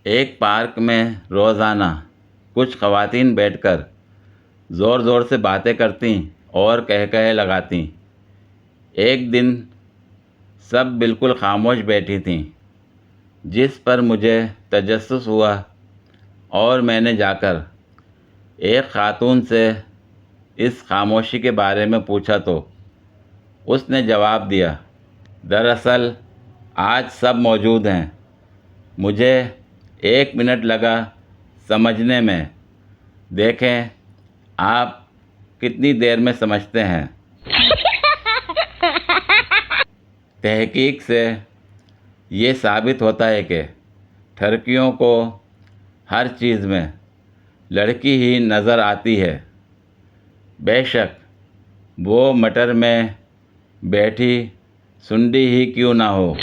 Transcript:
एक पार्क में रोज़ाना कुछ ख़वातीन बैठकर ज़ोर ज़ोर से बातें करतीं और कह लगातीं। एक दिन सब बिल्कुल खामोश बैठी थीं, जिस पर मुझे तजस्सुस हुआ और मैंने जाकर एक खातून से इस खामोशी के बारे में पूछा तो उसने जवाब दिया, दरअसल आज सब मौजूद हैं। मुझे 1 मिनट लगा समझने में। देखें आप कितनी देर में समझते हैं। तहकीक से ये साबित होता है कि ठरकियों को हर चीज़ में लड़की ही नज़र आती है, बेशक वो मटर में बैठी सुंडी ही क्यों ना हो।